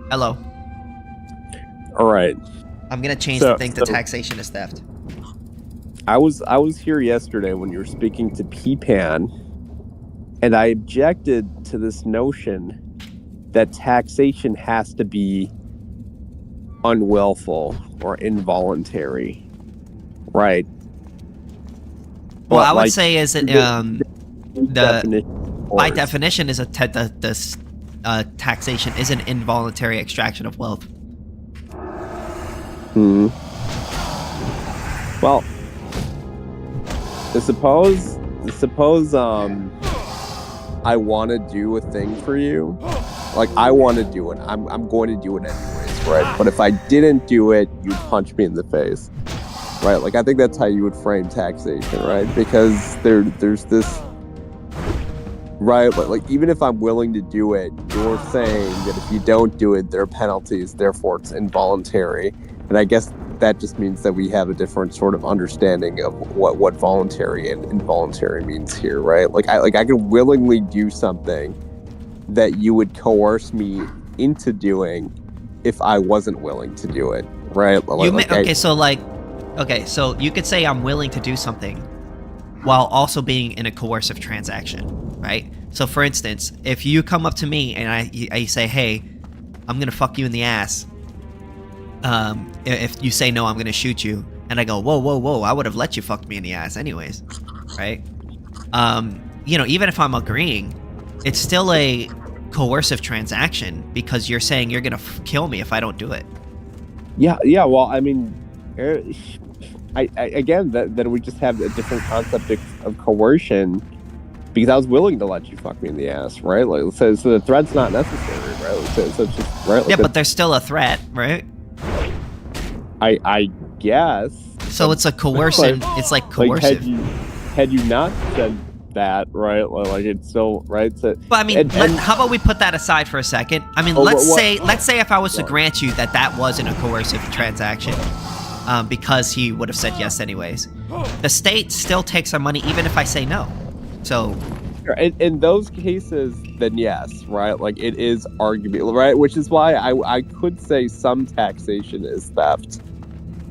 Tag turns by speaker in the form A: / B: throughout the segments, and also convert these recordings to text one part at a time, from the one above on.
A: Hello.
B: All right.
A: I'm gonna change the thing to taxation is theft.
B: I was here yesterday when you were speaking to P-Pan, and I objected to this notion that taxation has to be unwillful or involuntary, right?
A: Well,
B: But
A: I would
B: like
A: say is it by definition is taxation is an involuntary extraction of wealth.
B: Well, suppose I want to do a thing for you. Like, I want to do it. I'm going to do it anyways, right? But if I didn't do it, you'd punch me in the face, right? Like, I think that's how you would frame taxation, right? Because there's this, right? Like, even if I'm willing to do it, you're saying that if you don't do it, there are penalties, therefore it's involuntary. And I guess that just means that we have a different sort of understanding of what voluntary and involuntary means here, right? Like I could willingly do something that you would coerce me into doing if I wasn't willing to do it, right?
A: So you could say I'm willing to do something while also being in a coercive transaction, right? So for instance, if you come up to me and I say, hey, I'm gonna fuck you in the ass, if you say no, I'm gonna shoot you, and I go, whoa, I would have let you fuck me in the ass anyways, right? Even if I'm agreeing, it's still a coercive transaction because you're saying you're gonna kill me if I don't do it.
B: Yeah. Well, I mean, again, that we just have a different concept of coercion, because I was willing to let you fuck me in the ass, right? Like, so the threat's not necessary, right? So it's just right.
A: Yeah, but there's still a threat, right?
B: I guess.
A: So it's a coercion. It's like coercive.
B: Had you not said that, right? Like it's still right. So,
A: but I mean, how about we put that aside for a second? I mean, let's say if I was to grant you that wasn't a coercive transaction, because he would have said yes anyways. The state still takes our money even if I say no. So.
B: In those cases, then yes, right? Like it is arguable, right? Which is why I could say some taxation is theft,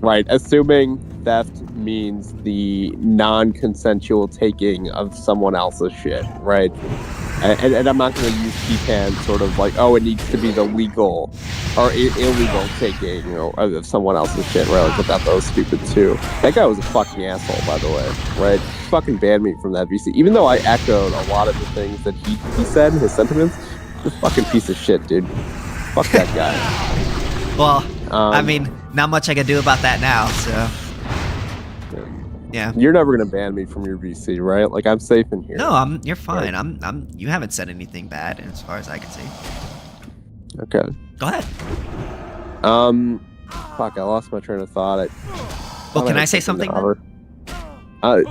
B: right? Assuming theft means the non-consensual taking of someone else's shit, right? And I'm not going to use P-Pan sort of like, oh, it needs to be the legal or illegal taking, of someone else's shit, right? Like, that was stupid too. That guy was a fucking asshole, by the way, right? He fucking banned me from that VC. Even though I echoed a lot of the things that he said, his sentiments, he's a fucking piece of shit, dude. Fuck that guy.
A: Well, I mean, not much I can do about that now, so. Yeah.
B: You're never gonna ban me from your VC, right? Like, I'm safe in here.
A: No, you're fine. Right? You haven't said anything bad as far as I can see.
B: Okay.
A: Go ahead.
B: Fuck, I lost my train of thought.
A: Can I say something then?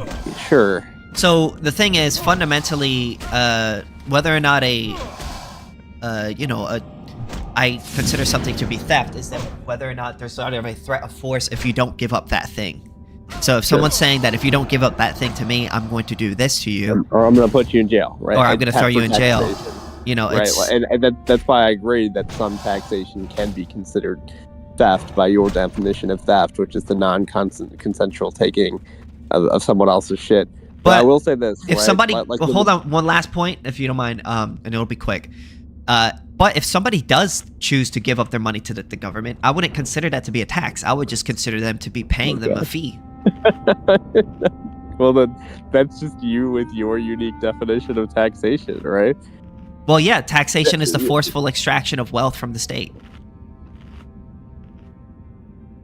B: Sure.
A: So the thing is, fundamentally, whether or not I consider something to be theft is that whether or not there's sort of a threat of force if you don't give up that thing. So if someone's saying that if you don't give up that thing to me, I'm going to do this to you,
B: or I'm going to put you in jail, right?
A: Or I'm going to throw you in jail.
B: Right, and that's why I agree that some taxation can be considered theft by your definition of theft, which is the non-consensual taking of someone else's shit. But I will say this:
A: if somebody, hold on, one last point, if you don't mind, and it'll be quick. But if somebody does choose to give up their money to the government, I wouldn't consider that to be a tax. I would just consider them to be paying them a fee.
B: Well, then that's just you with your unique definition of taxation, right?
A: Well, yeah, taxation is the forceful extraction of wealth from the state.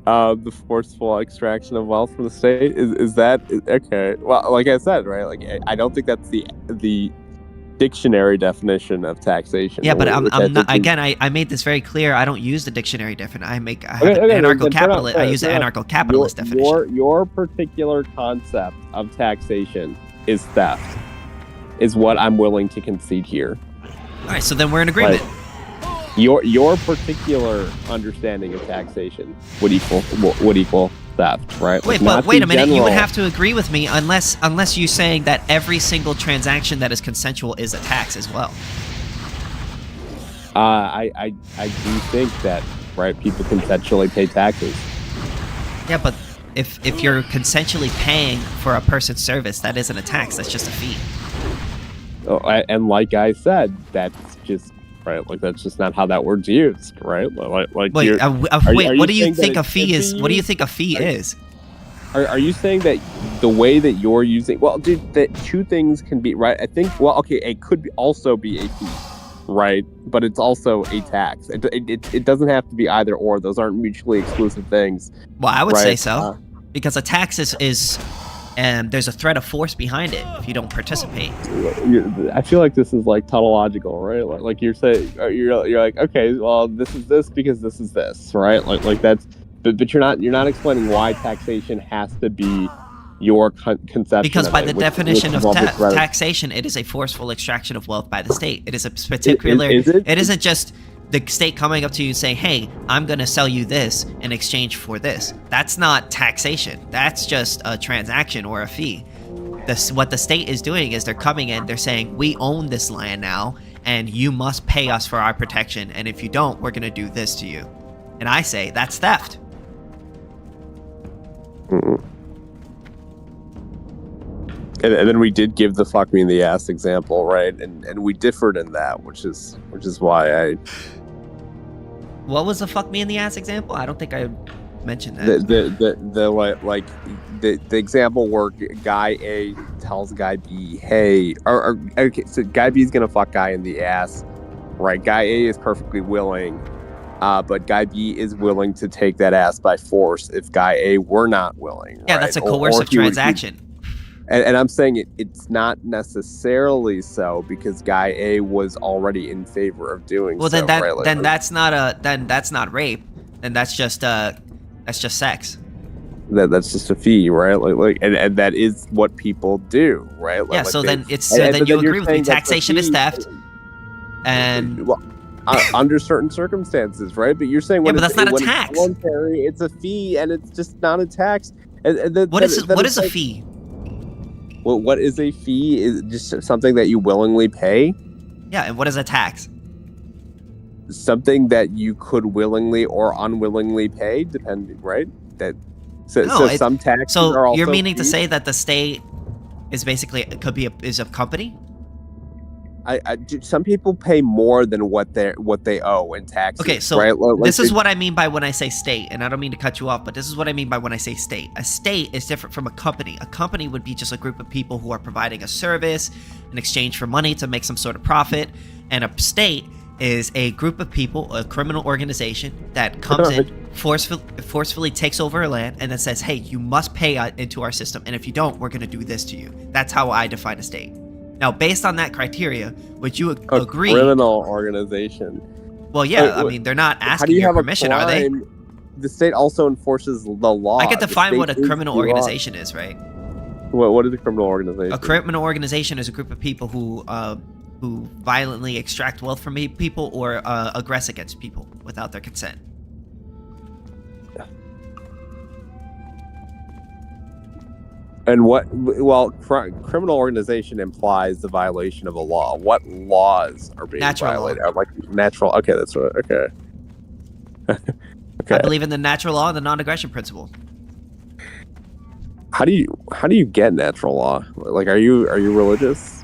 B: The forceful extraction of wealth from the state is that okay? Well, like I said, right? Like I don't think that's the dictionary definition of taxation.
A: Yeah, but I'm not. Again, I made this very clear. I don't use the dictionary definition. Anarcho-capitalist. I use the anarcho-capitalist definition.
B: Your particular concept of taxation is theft. Is what I'm willing to concede here.
A: All right, so then we're in agreement.
B: Your particular understanding of taxation would equal theft, right?
A: Wait a minute. You would have to agree with me unless you're saying that every single transaction that is consensual is a tax as well.
B: I do think that, right, people consensually pay taxes.
A: Yeah, but if you're consensually paying for a person's service, that isn't a tax. That's just a fee.
B: Oh, and like I said, that's just right. Like that's just not how that word's used, right? Like
A: Wait, wait. What do you think a fee is? What do you
B: used?
A: think a fee is?
B: Are you saying that the way that you're using? Well, dude, that two things can be right. I think. Well, okay, it could also be a fee, right? But it's also a tax. It doesn't have to be either or. Those aren't mutually exclusive things.
A: Well, I would say
B: Right,
A: so, because a tax is there's a threat of force behind it if you don't participate.
B: I feel like this is like tautological, right? Like you're saying, you're like, okay, well, this is this because this is this, right? Like that's, but you're not explaining why taxation has to be your conception.
A: Because by the definition of
B: taxation,
A: taxation, it is a forceful extraction of wealth by the state. It is a particular.
B: Is it?
A: It isn't just the state coming up to you and saying, "Hey, I'm going to sell you this in exchange for this." That's not taxation. That's just a transaction or a fee. What the state is doing is they're coming in. They're saying, "We own this land now, and you must pay us for our protection. And if you don't, we're going to do this to you." And I say that's theft.
B: Mm-mm. And then we did give the fuck me in the ass example, right? And we differed in that, which is why I.
A: What was the fuck me in the ass example? I don't think I mentioned that.
B: The example where guy A tells guy B, hey, or okay, so guy B is gonna fuck guy in the ass, right? Guy A is perfectly willing, but guy B is willing to take that ass by force if guy A were not willing.
A: Yeah,
B: right?
A: that's a coercive transaction.
B: And I'm saying it's not necessarily so because guy A was already in favor of doing.
A: Well, then
B: so,
A: that
B: right? Like,
A: then that's not rape. Then that's just sex.
B: That's just a fee, right? And that is what people do, right?
A: Yeah. So then you agree with me? Taxation is theft. And
B: well, under certain circumstances, right? But you're saying
A: but that's not a tax.
B: It's voluntary, it's a fee, and it's just not a tax.
A: What is a fee?
B: Well, what is a fee? Is just something that you willingly pay.
A: Yeah, and what is a tax?
B: Something that you could willingly or unwillingly pay, depending, right? Some taxes are also.
A: You're meaning
B: fees.
A: to say that the state is basically is a company?
B: Some people pay more than what they owe in taxes.
A: Okay, so
B: right?
A: This is what I mean by when I say state, and I don't mean to cut you off, but this is what I mean by when I say state. A state is different from a company. A company would be just a group of people who are providing a service in exchange for money to make some sort of profit, and a state is a group of people, a criminal organization that comes in, forcefully takes over a land, and then says, "Hey, you must pay into our system, and if you don't, we're going to do this to you." That's how I define a state. Now, based on that criteria, would you agree?
B: A criminal organization.
A: Well, yeah, I mean, they're not asking your permission, are they?
B: The state also enforces the law.
A: I could define what a criminal organization is, right?
B: What is a criminal organization?
A: A criminal organization is a group of people who violently extract wealth from people or aggress against people without their consent.
B: And criminal organization implies the violation of a law. What laws are being violated? Like natural. Okay, that's what. Okay. Okay.
A: I believe in the natural law and the non-aggression principle.
B: How do you get natural law? Like, are you religious?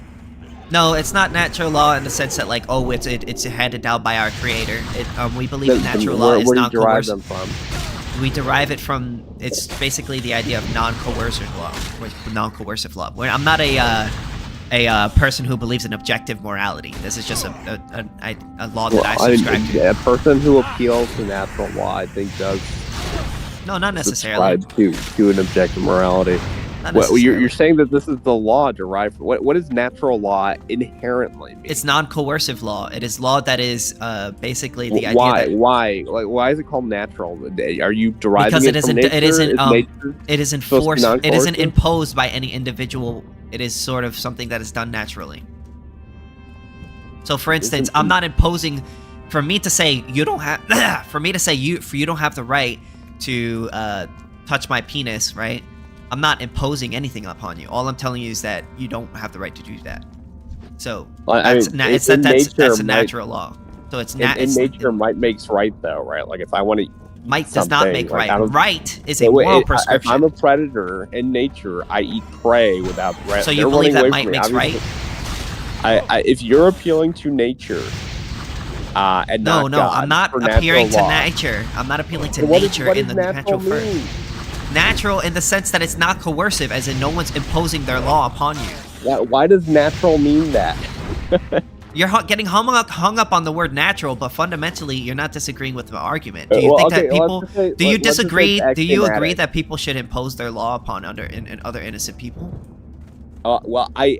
A: No, it's not natural law in the sense that it's handed down by our creator. We believe in natural law is non-coercive.
B: Where do you derive them from?
A: We derive it from, it's basically the idea of non-coercive law, non-coercive law. I'm not a person who believes in objective morality. This is just a law that I subscribe to.
B: A person who appeals to natural law, I think, does.
A: No, not necessarily.
B: Subscribe to an objective morality. You're saying that this is the law derived from what does natural law inherently mean?
A: It's non-coercive law. It is law that is basically the idea.
B: Why is it called natural? Are you deriving
A: because
B: it from nature?
A: It isn't enforced. It isn't imposed by any individual. It is sort of something that is done naturally. So, for instance, I'm not imposing. For me to say you don't have. For me to say you don't have the right to touch my penis, right? I'm not imposing anything upon you. All I'm telling you is that you don't have the right to do that. So that's a natural law. So it's
B: in nature, might makes right, though, right? Like if I want to,
A: might does not make
B: like,
A: right. Right is a moral prescription.
B: If I'm a predator in nature, I eat prey without threat.
A: So you believe that might makes right?
B: If you're appealing to nature, and
A: no,
B: not God,
A: I'm not appealing to nature. I'm not appealing to nature in the natural first. Natural in the sense that it's not coercive, as in no one's imposing their law upon you.
B: Why does natural mean that?
A: You're getting hung up on the word natural, but fundamentally, you're not disagreeing with the argument. Do you think that people? Do you disagree? Do you agree that people should impose their law upon other innocent people?
B: Well, I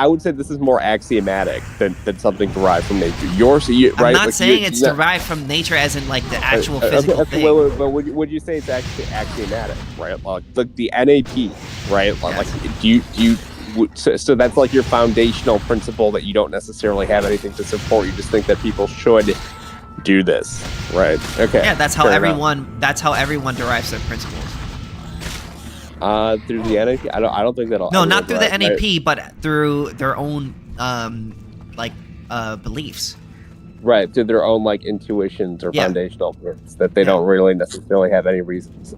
B: would say this is more axiomatic than something derived from nature.
A: I'm not saying it's derived from nature as in like the actual physical thing.
B: But would you say it's actually axiomatic, right? Like the NAP, right?
A: Yes.
B: Like do you so that's like your foundational principle that you don't necessarily have anything to support. You just think that people should do this, right? Okay.
A: Yeah, that's how everyone derives their principles.
B: Through the NAP, I don't think that'll.
A: No, not through the NAP, right? But through their own beliefs.
B: Right, through their own like intuitions or foundational beliefs that they don't really necessarily have any reasons.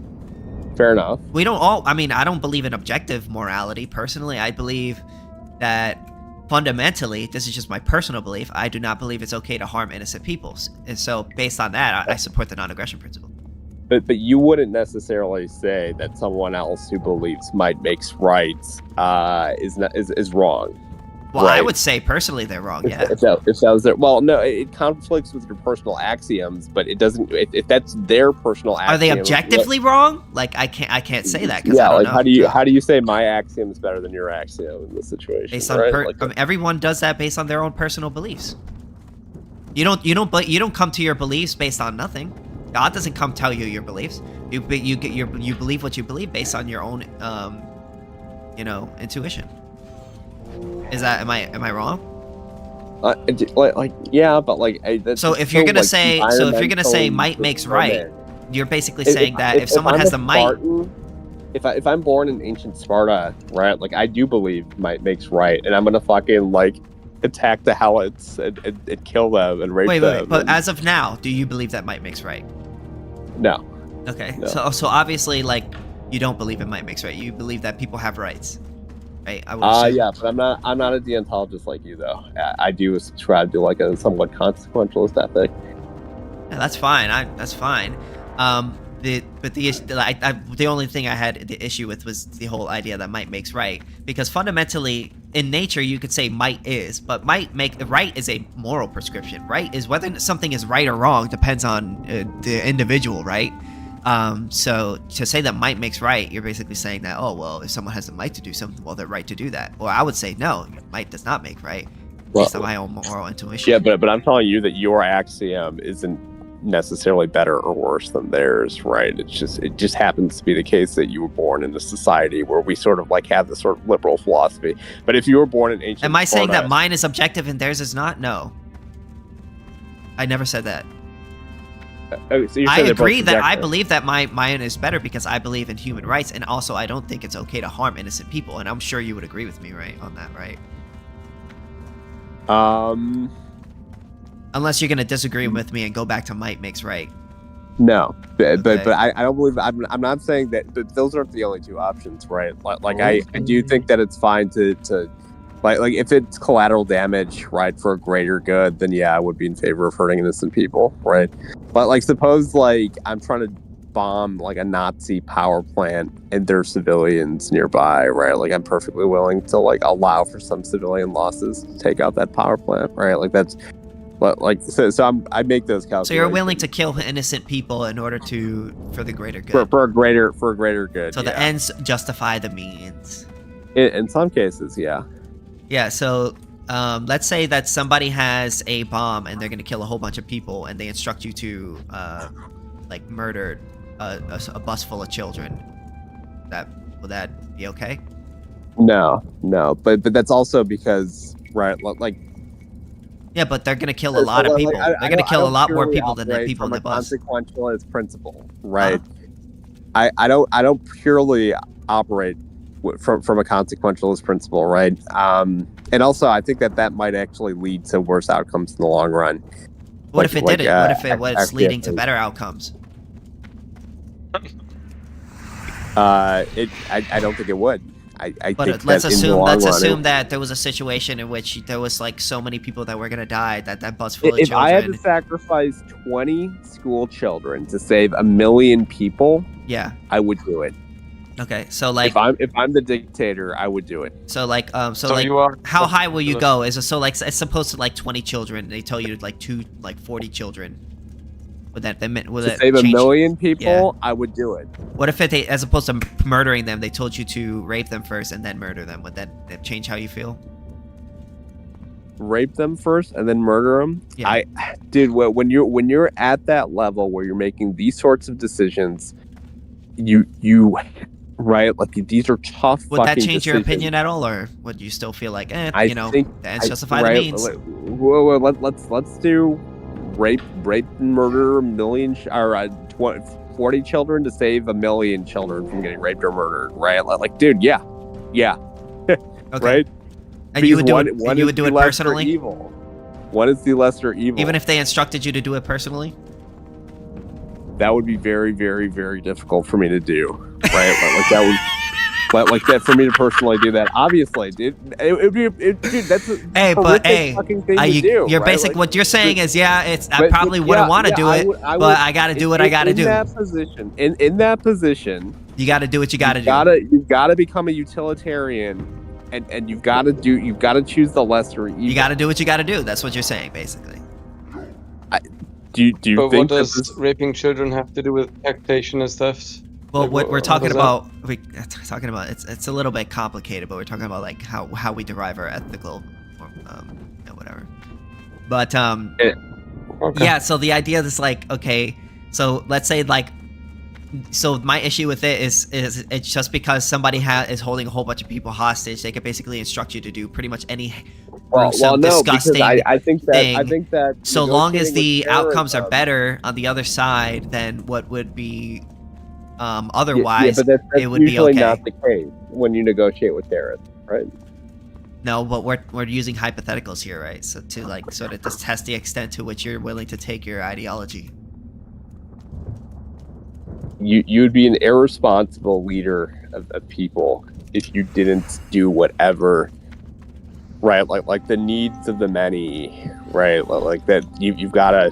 B: Fair enough.
A: We don't all. I mean, I don't believe in objective morality personally. I believe that fundamentally, this is just my personal belief. I do not believe it's okay to harm innocent people, and so based on that, I support the non-aggression principle.
B: But you wouldn't necessarily say that someone else who believes might makes rights is wrong.
A: Well,
B: right?
A: I would say personally they're wrong. Yeah.
B: If that was their, well, no, it conflicts with your personal axioms, but it doesn't. If that's their personal axioms,
A: are they objectively wrong? Like I can't say that.
B: Yeah,
A: I don't know.
B: how do you say my axiom is better than your axiom in this situation?
A: Based on everyone does that based on their own personal beliefs. You don't come to your beliefs based on nothing. God doesn't come tell you your beliefs. You believe what you believe based on your own intuition. Is that am I wrong?
B: Yeah, but like
A: so if you're gonna say might makes right, you're basically saying that if someone has the might.
B: If I'm born in ancient Sparta, right? Like I do believe might makes right, and I'm gonna fucking like attack the Helots and kill them and rape them.
A: Wait, but as of now, do you believe that might makes right?
B: No.
A: Okay,
B: no.
A: So obviously, like, you don't believe in might makes right. You believe that people have rights, right?
B: Yeah, but I'm not a deontologist like you though. I do subscribe to like a somewhat consequentialist ethic.
A: Yeah, that's fine. That's fine. The only thing I had the issue with was the whole idea that might makes right, because fundamentally in nature you could say might is, but the right is a moral prescription. Right is whether something is right or wrong depends on the individual, right? So to say that might makes right, you're basically saying that, oh well, if someone has the might to do something, well they're right to do that. Or I would say no, might does not make right based on my own moral intuition.
B: Yeah, but I'm telling you that your axiom isn't necessarily better or worse than theirs, right? It just happens to be the case that you were born in a society where we sort of like have this sort of liberal philosophy. But if you were born in ancient
A: Am I
B: Sparta,
A: saying that mine is objective and theirs is not? No. I never said that.
B: So
A: I agree that I believe that mine is better because I believe in human rights, and also I don't think it's okay to harm innocent people, and I'm sure you would agree with me, right, on that, right? Unless you're gonna disagree with me and go back to might makes right.
B: No, but I don't believe. I'm not saying that those aren't the only two options, right? Like I do think that it's fine to like if it's collateral damage, right, for a greater good, then yeah, I would be in favor of hurting innocent people, right? But like suppose like I'm trying to bomb like a Nazi power plant and there's civilians nearby, right? Like I'm perfectly willing to like allow for some civilian losses to take out that power plant, right? Like that's. But like so I make those calculations.
A: So you're willing to kill innocent people in order for the greater good.
B: For a greater good.
A: So the ends justify the means.
B: In some cases, yeah.
A: Yeah. So let's say that somebody has a bomb and they're gonna kill a whole bunch of people, and they instruct you to like murder a bus full of children. Will that be okay?
B: No, but that's also because right, like.
A: Yeah, but they're gonna kill a lot of people. They're gonna kill a lot more people than the people in the bus.
B: Consequentialist principle, right? I don't purely operate from a consequentialist principle, right? And also, I think that might actually lead to worse outcomes in the long run.
A: What if it didn't? What if it was leading to better outcomes?
B: I don't think it would. I
A: but
B: think
A: let's assume that there was a situation in which there was like so many people that were gonna die that bus full of children.
B: If I had to sacrifice 20 school children to save 1 million people,
A: yeah,
B: I would do it.
A: Okay, so like
B: if I'm the dictator, I would do it.
A: So like how high will you go? Is it so like it's supposed to like 20 children? They tell you like 40 children. Would that
B: save 1 million people? Yeah. I would do it.
A: What if they, as opposed to murdering them, they told you to rape them first and then murder them? Would that change how you feel?
B: Rape them first and then murder them?
A: Yeah.
B: Dude, when you're at that level where you're making these sorts of decisions, you right, like these are tough.
A: Would that change
B: decisions.
A: your opinion at all, or would you still feel like, the ends justify the means?
B: Let's do rape and murder 40 children to save 1 million children from getting raped or murdered, right? Like, dude, yeah,
A: okay.
B: Right.
A: And you would do it personally.
B: Evil. One is the lesser evil.
A: Even if they instructed you to do it personally.
B: That would be very, very, very difficult for me to do, right? like that would. But like that for me to personally do that, obviously, dude, dude, that's a fucking thing to do.
A: You're basically what you're saying is, I probably wouldn't want to do it, but I got to do what I got to do.
B: In that position,
A: you got to do what you got to do.
B: You've got to become a utilitarian, and you've got to choose the lesser evil.
A: You got to do what you got to do. That's what you're saying, basically.
B: Do you think
C: what does raping children have to do with taxation and stuff?
A: Well, what we're talking about, it's a little bit complicated, but we're talking about like how we derive our ethical, whatever. But
C: okay.
A: Yeah. So the idea is like, okay, so let's say like, so my issue with it is it's just because somebody is holding a whole bunch of people hostage, they could basically instruct you to do pretty much any disgusting
B: I think that
A: so long as the outcomes are better on the other side than what would be. Otherwise,
B: but that's
A: it would be
B: usually
A: okay.
B: not the case when you negotiate with terrorists, right?
A: No, but we're using hypotheticals here, right? So to like sort of just test the extent to which you're willing to take your ideology.
B: You'd be an irresponsible leader of people if you didn't do whatever, right? Like the needs of the many, right? Like that you've got to,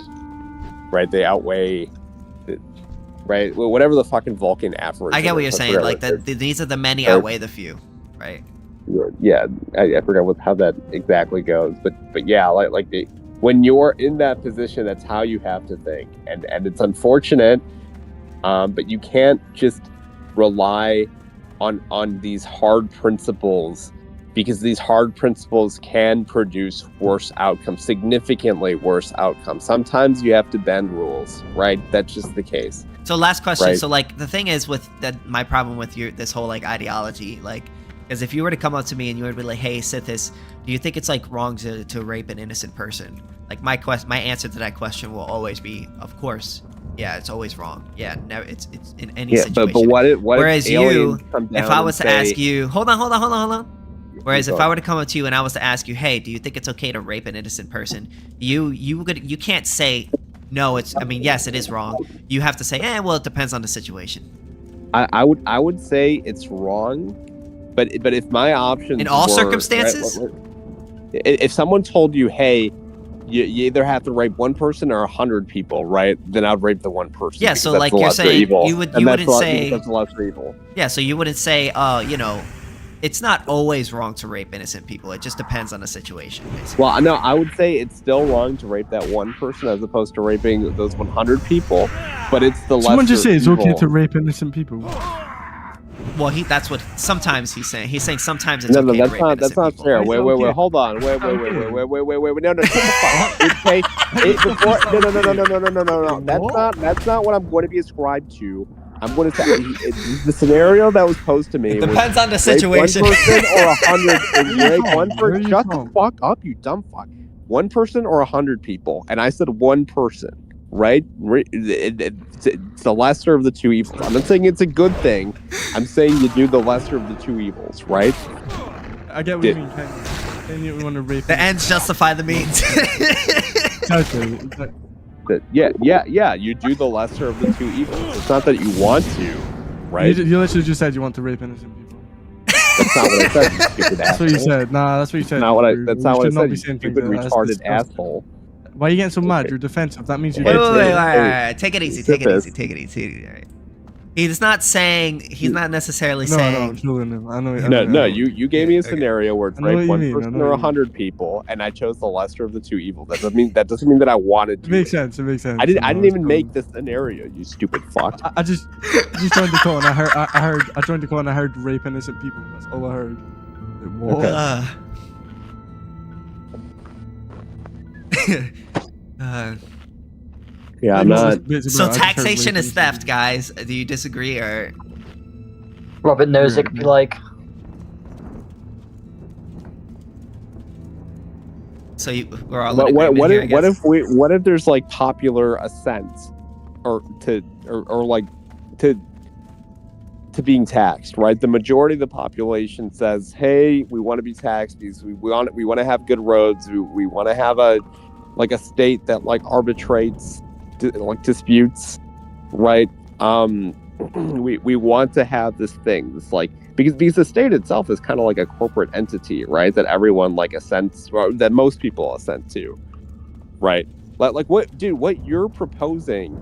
B: right? They outweigh. Right, whatever the fucking Vulcan aphorism.
A: I get what you're saying. Like the needs of the many outweigh the few, right?
B: Yeah, I forgot how that exactly goes, but yeah, like when you're in that position, that's how you have to think, and it's unfortunate, but you can't just rely on these hard principles, because these hard principles can produce worse outcomes, significantly worse outcomes. Sometimes you have to bend rules, right? That's just the case.
A: So last question.
B: Right.
A: So like the thing is with my problem with this whole like ideology, like, is if you were to come up to me and you were to be like, hey, Sithis, do you think it's like wrong to rape an innocent person? Like my answer to that question will always be, of course. Yeah, it's always wrong. Yeah, never. It's in any situation.
B: But what
A: whereas you,
B: if
A: I was to ask you, hold on. Whereas if I were to come up to you and I was to ask you, hey, do you think it's okay to rape an innocent person? You can't say. No, yes, it is wrong. You have to say, well, it depends on the situation.
B: I would say it's wrong, but if my options
A: in all circumstances,
B: right, if someone told you, hey, you either have to rape one person or 100 people, right? Then I'd rape the one person.
A: Yeah, so like you're saying,
B: evil.
A: you wouldn't say
B: that's the lesser evil.
A: Yeah, so you wouldn't say, it's not always wrong to rape innocent people. It just depends on the situation, basically.
B: Well, no, I would say it's still wrong to rape that one person as opposed to raping those 100 people, but it's the lesser
D: Someone just say it's
B: evil.
D: okay to rape innocent people.
A: Well, that's what sometimes he's saying. He's saying sometimes it's okay to rape innocent
B: that's not
A: people.
B: fair. Wait, hold on. Wait. No, That's not what I'm going to be ascribed to. I'm going to say the scenario that was posed to me.
A: It depends on the situation.
B: One person or 100. One person. Shut the fuck up, you dumb fuck. One person or 100 people, and I said one person, right? It's the lesser of the two evils. I'm not saying it's a good thing. I'm saying you do the lesser of the two evils, right?
D: I get what you mean. Can you want to rape?
A: The ends justify the means.
D: Exactly.
B: Yeah. You do the lesser of the two evils. It's not that you want to, right?
D: You literally just said you want to rape innocent people.
B: That's not what I said. You stupid
D: That's what you
B: asshole.
D: said. Nah, that's what you said.
B: That's not what I said. You
D: Saying
B: stupid retarded asshole.
D: Why are you getting so mad? You're defensive. That means you're.
A: Wait. Take it easy. Take it easy. All right. He's not saying. He's not necessarily saying.
D: No, I know.
B: No. You gave me a scenario where it's rape one person or 100
D: mean.
B: people, and I chose the lesser of the two evils. That doesn't mean that I wanted to.
D: It makes sense.
B: I didn't even make this scenario. You stupid fuck.
D: I just joined the call and I joined the call and I heard rape innocent people. That's all I heard.
B: Yeah, I'm not.
A: So taxation is theft, guys. Do you disagree or?
E: Robert knows it could be like.
A: So we're all.
B: What if there's like popular assent, or to being taxed, right? The majority of the population says, "Hey, we want to be taxed because we want to have good roads. We want to have a state that like arbitrates disputes, right? We want to have this thing, this like because the state itself is kind of like a corporate entity, right? That everyone like assents, or that most people assent to, right? Like what you're proposing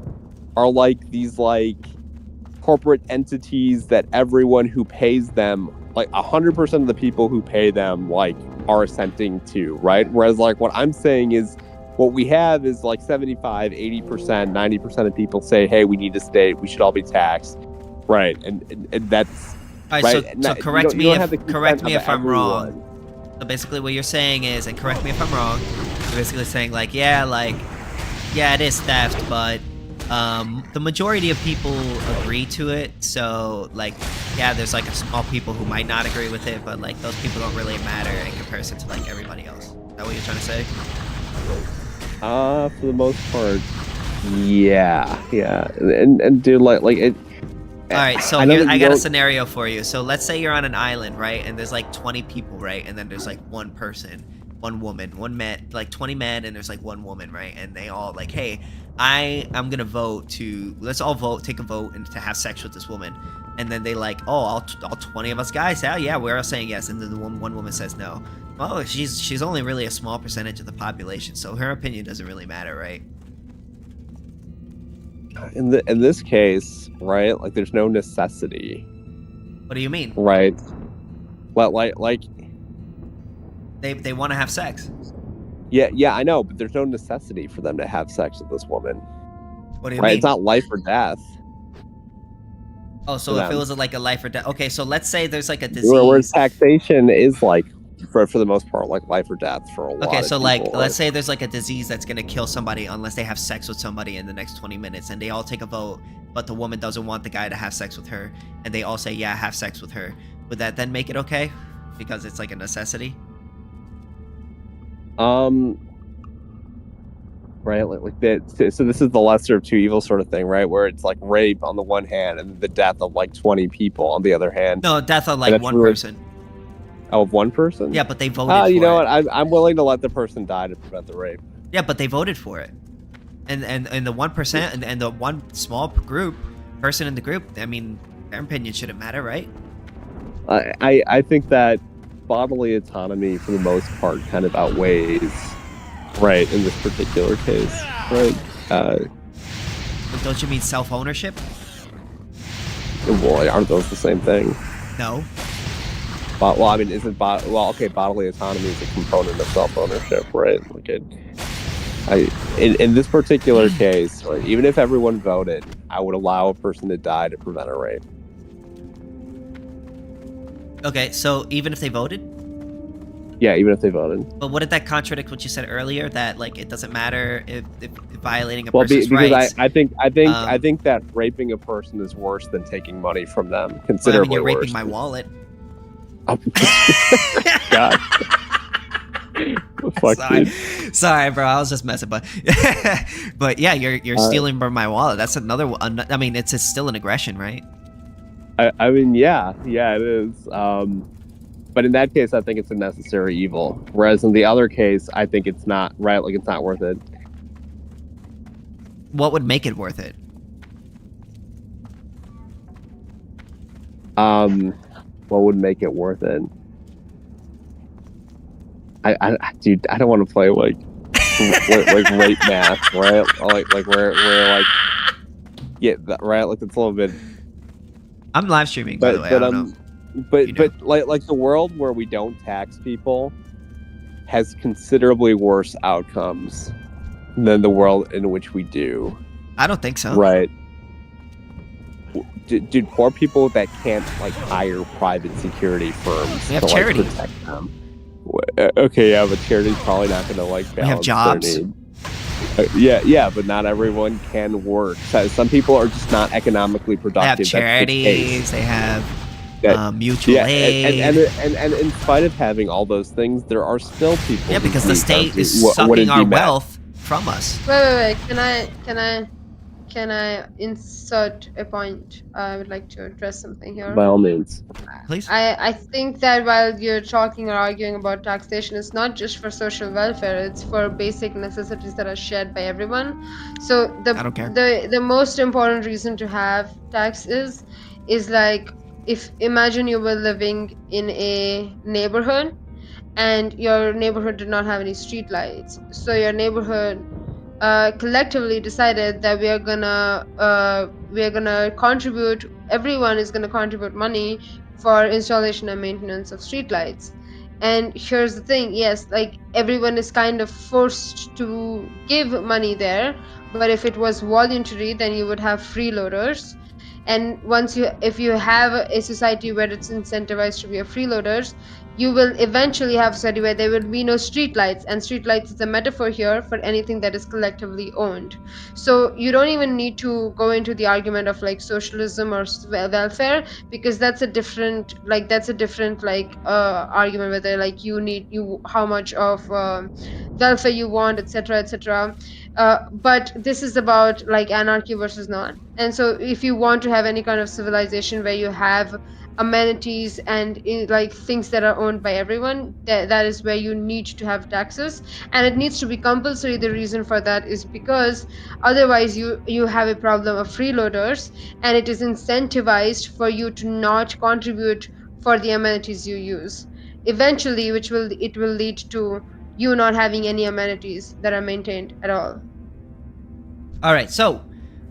B: are like these like corporate entities that everyone who pays them, like 100% of the people who pay them, like are assenting to, right? Whereas like what I'm saying is, what we have is like 75, 80%, 90% of people say, hey, we need a state, we should all be taxed, right? And that's
A: all right.
B: right?
A: So correct me if I'm wrong. So basically, what you're saying is, and correct me if I'm wrong, you're basically saying yeah, it is theft, but the majority of people agree to it. So like, yeah, there's like a small people who might not agree with it, but like those people don't really matter in comparison to like everybody else. Is that what you're trying to say?
B: For the most part, yeah, and dude, like it.
A: All right, so I got a scenario for you. So let's say you're on an island, right? And there's like 20 people, right? And then there's like one person, one woman, one man, like 20 men, and there's like one woman, right? And they all like, hey, I'm gonna vote let's all vote, take a vote, and to have sex with this woman. And then they like, oh, all 20 of us guys, yeah, we're all saying yes. And then the one woman says no. Oh, she's only really a small percentage of the population, so her opinion doesn't really matter, right?
B: In this case, right? Like, there's no necessity.
A: What do you mean?
B: Right. Like
A: they want to have sex.
B: Yeah, I know, but there's no necessity for them to have sex with this woman.
A: What do you mean?
B: It's not life or death.
A: Oh, so if it was like a life or death. Okay, so let's say there's like a disease.
B: Whereas taxation is like, for the most part, like life or death for a lot of people.
A: Okay, so like, let's say there's like a disease that's gonna kill somebody unless they have sex with somebody in the next 20 minutes, and they all take a vote, but the woman doesn't want the guy to have sex with her, and they all say, yeah, have sex with her. Would that then make it okay? Because it's like a necessity?
B: Right, like that. So this is the lesser of two evils sort of thing, right? Where it's like rape on the one hand and the death of like 20 people on the other hand.
A: No, death of like one person.
B: Oh, of one person?
A: Yeah, but they voted for it.
B: You know what? I'm willing to let the person die to prevent the rape.
A: Yeah, but they voted for it. And the 1% and the one small person in the group, I mean, their opinion shouldn't matter, right?
B: I think that bodily autonomy, for the most part, kind of outweighs, right, in this particular case, right?
A: Don't you mean self-ownership?
B: Well, aren't those the same thing?
A: No.
B: Well, I mean, okay, bodily autonomy is a component of self-ownership, right? Like in this particular case, right, even if everyone voted, I would allow a person to die to prevent a rape.
A: Okay, so even if they voted?
B: Yeah, even if they voted.
A: But wouldn't that contradict what you said earlier, that like it doesn't matter if violating a person's rights?
B: I think that raping a person is worse than taking money from them. Considerably
A: you're
B: worse.
A: raping my wallet.
B: Oh, God. fuck,
A: sorry.
B: dude.
A: Sorry, bro. I was just messing, but but yeah, you're stealing from my wallet. That's another one. I mean, it's still an aggression, right?
B: I mean, yeah, it is. But in that case, I think it's a necessary evil. Whereas in the other case, I think it's not, right? Like, it's not worth it.
A: What would make it worth it?
B: What would make it worth it? Dude, I don't want to play like rape math, right? Like where like, yeah, right? Like, it's a little bit.
A: I'm live streaming, by the way. I don't know.
B: But like the world where we don't tax people has considerably worse outcomes than the world in which we do.
A: I don't think so.
B: Right. Dude, poor people that can't like hire private security firms
A: We have
B: to
A: charity.
B: like protect them. Okay, yeah, but charity's probably not going to like balance
A: We have jobs.
B: their need. Yeah, but not everyone can work. Some people are just not economically
A: They
B: productive.
A: have
B: That's the
A: charities.
B: case.
A: They have
B: That-
A: mutual
B: Yeah,
A: aid.
B: and in spite of having all those things, there are still people.
A: Yeah,
B: who
A: because the
B: need
A: state
B: them
A: is
B: who wouldn't
A: sucking our
B: be mad.
A: wealth from us.
F: Wait. Can I insert a point? I would like to address something here.
B: By all means.
A: Please.
F: I think that while you're talking or arguing about taxation, it's not just for social welfare, it's for basic necessities that are shared by everyone. So
A: I don't care.
F: the most important reason to have tax is like, if imagine you were living in a neighborhood and your neighborhood did not have any street lights. So your neighborhood collectively decided that we are gonna contribute. Everyone is gonna contribute money for installation and maintenance of streetlights. And here's the thing: yes, like everyone is kind of forced to give money there, but if it was voluntary, then you would have freeloaders. And if you have a society where it's incentivized to be a freeloaders, you will eventually have a society where there will be no streetlights, and streetlights is a metaphor here for anything that is collectively owned. So you don't even need to go into the argument of like socialism or welfare, because that's a different argument, whether like how much of welfare you want, etc. But this is about like anarchy versus not. And so if you want to have any kind of civilization where you have amenities and like things that are owned by everyone, that is where you need to have taxes, and it needs to be compulsory. The reason for that is because otherwise you have a problem of freeloaders, and it is incentivized for you to not contribute for the amenities you use eventually, it will lead to you not having any amenities that are maintained at all.
A: All right. So,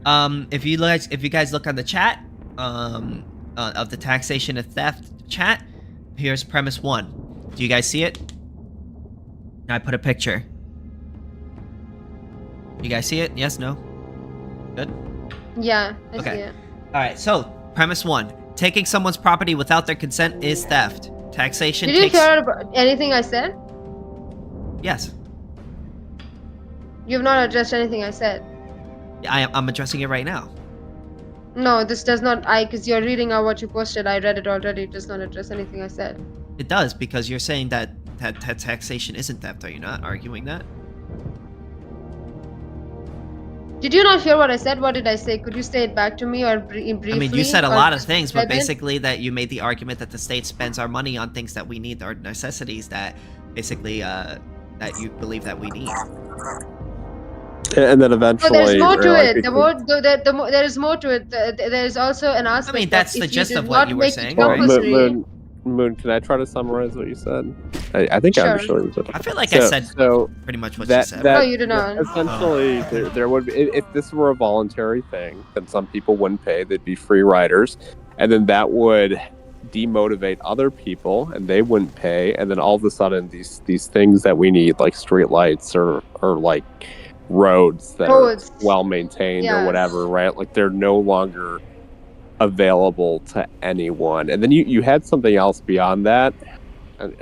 A: if you guys look on the chat, of the taxation of theft chat, here's premise 1. Do you guys see it? I put a picture. You guys see it? Yes? No? Good?
F: Yeah, I
A: Okay.
F: see it.
A: Alright, so, premise 1. Taking someone's property without their consent is theft. Taxation
F: Did you
A: takes...
F: hear about anything I said?
A: Yes.
F: You have not addressed anything I said.
A: I'm addressing it right now.
F: No, this does not. Because you're reading out what you posted. I read it already. It does not address anything I said.
A: It does, because you're saying that taxation isn't theft. Are you not arguing that?
F: Did you not hear what I said? What did I say? Could you say it back to me or briefly?
A: I mean, you said a
F: or
A: lot of things, but
F: describe it?
A: basically that you made the argument that the state spends our money on things that we need, or necessities that basically that you believe that we need.
B: And then eventually,
F: So there's more to
B: like,
F: it. There is more to it. There is also an aspect.
A: I mean, that's
F: of
A: the
F: if
A: gist
F: you
A: of
F: did
A: what
F: not
A: you were
F: make it
A: saying,
B: Well,
A: right?
F: compulsory-
B: Moon, can I try to summarize what you said? I think I understood what you said.
A: I feel like I said
B: so.
A: pretty much what
B: That,
A: you said.
B: that,
F: No, you did not.
B: Essentially, there would be, if this were a voluntary thing, then some people wouldn't pay. They'd be free riders, and then that would demotivate other people, and they wouldn't pay. And then all of a sudden, these things that we need, like street lights or like roads that
F: Roads.
B: are well maintained or
F: Yes.
B: whatever, right? Like they're no longer available to anyone. And then you had something else beyond that. I don't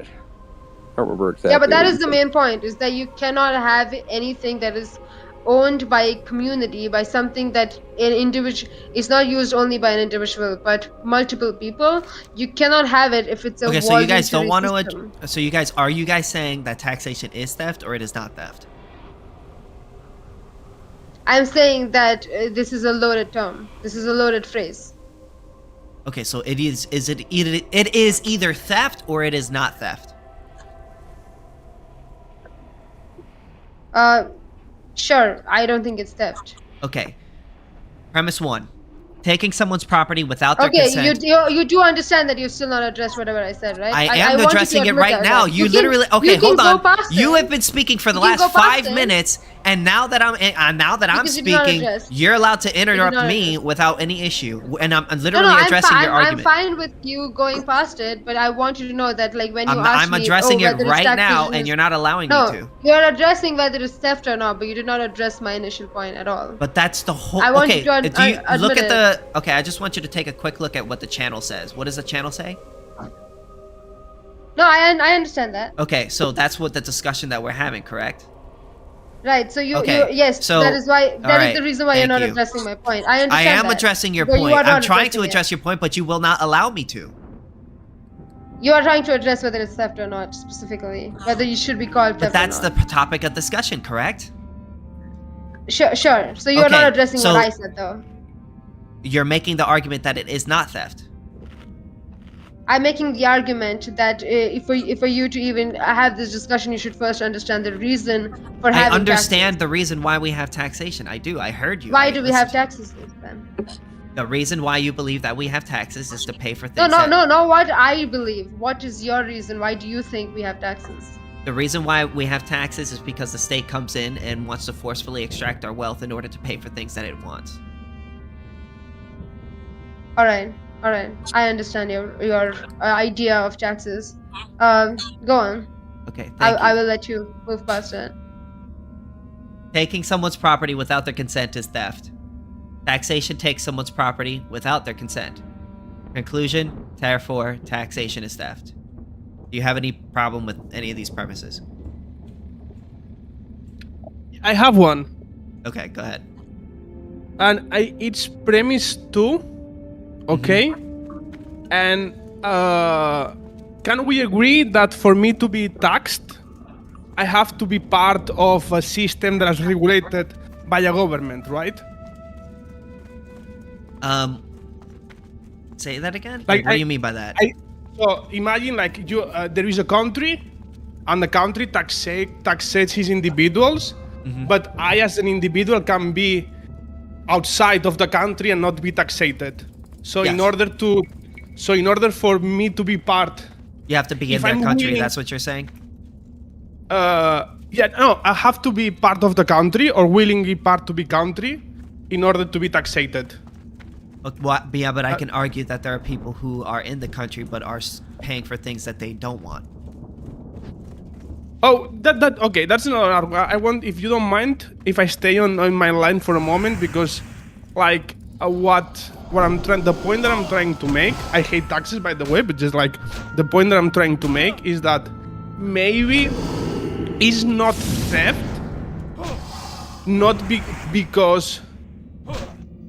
B: remember exactly.
F: Yeah, but that
B: what
F: is
B: you
F: the
B: said.
F: main point: is that you cannot have anything that is owned by a community, by something that an individual is not used only by an individual but multiple people, you cannot have it if it's a
A: Okay, so you guys don't want
F: voluntary
A: to.
F: system.
A: So are you guys saying that taxation is theft or it is not theft?
F: I'm saying that this is a loaded term. This is a loaded phrase.
A: Okay, so it is. It is either theft or it is not theft.
F: Sure. I don't think it's theft.
A: Okay. Premise 1: taking someone's property without their
F: Okay,
A: consent.
F: you do understand that you've still not addressed whatever I said, right?
A: I am
F: want you to
A: addressing it
F: admit
A: right
F: that,
A: now.
F: right?
A: You
F: can-
A: literally. Okay,
F: you can
A: hold
F: go
A: on.
F: past
A: You
F: it.
A: have been speaking for the
F: You can
A: last
F: go past
A: 5
F: it.
A: minutes, and now that I'm
F: Because you did not
A: speaking,
F: address.
A: you're allowed to interrupt
F: not
A: me
F: address.
A: without any issue, and I'm
F: No,
A: literally
F: I'm
A: addressing
F: fine.
A: your
F: I'm
A: argument.
F: fine with you going past it, but I want you to know that, like, when you ask
A: I'm
F: me,
A: addressing it
F: whether it's
A: right now,
F: taxation
A: and
F: is-
A: you're not allowing
F: No,
A: me to.
F: you're addressing whether it's theft or not, but you did not address my initial point at all.
A: But that's the whole.
F: I want
A: okay,
F: you to
A: do you look
F: admit
A: at the? Okay, I just want you to take a quick look at what the channel says. What does the channel say?
F: No, I understand that.
A: Okay, so that's what the discussion that we're having, correct?
F: Right. So
A: Okay,
F: yes,
A: so-
F: that is why
A: all
F: that is
A: right,
F: the reason why you're
A: thank
F: not
A: you.
F: addressing my point. I
A: I
F: understand
A: am
F: that.
A: addressing your
F: But you
A: point.
F: are not
A: I'm trying to
F: addressing it.
A: address your point, but you will not allow me to.
F: You are trying to address whether it's theft or not, specifically, whether you should be called
A: But
F: theft
A: that's
F: or
A: the
F: not.
A: topic of discussion, correct?
F: Sure. So you're
A: Okay,
F: not addressing
A: so-
F: what I said, though.
A: You're making the argument that it is not theft.
F: I'm making the argument that if for you to even have this discussion, you should first understand the reason for
A: I
F: having
A: understand
F: taxes.
A: the reason why we have taxation. I do. I heard you.
F: Why
A: I
F: do we have
A: listened.
F: taxes then?
A: The reason why you believe that we have taxes is to pay for
F: No,
A: things.
F: no. What I believe. What is your reason? Why do you think we have taxes?
A: The reason why we have taxes is because the state comes in and wants to forcefully extract our wealth in order to pay for things that it wants.
F: All right. I understand your idea of taxes. Go on.
A: Okay, thank
F: I
A: you.
F: will let you move past it.
A: Taking someone's property without their consent is theft. Taxation takes someone's property without their consent. Conclusion, therefore, taxation is theft. Do you have any problem with any of these premises?
G: I have one,
A: Okay, go ahead.
G: and it's premise 2, okay? And can we agree that for me to be taxed, I have to be part of a system that is regulated by a government, right?
A: Say that again?
G: Like,
A: What do you mean by that?
G: So imagine like there is a country, and the country taxes his individuals, but I as an individual can be outside of the country and not be taxated. So
A: Yes.
G: in order for me to be part,
A: You have to be in
G: if
A: their
G: I'm
A: country,
G: willing-
A: that's what you're saying?
G: I have to be part of the country or willingly part to be country in order to be taxated.
A: Yeah, but I can argue that there are people who are in the country but are paying for things that they don't want.
G: Oh, okay. That's another argument. I want, if you don't mind, if I stay on my line for a moment, because, like, the point that I'm trying to make. I hate taxes, by the way, but just like the point that I'm trying to make is that maybe it's not theft, because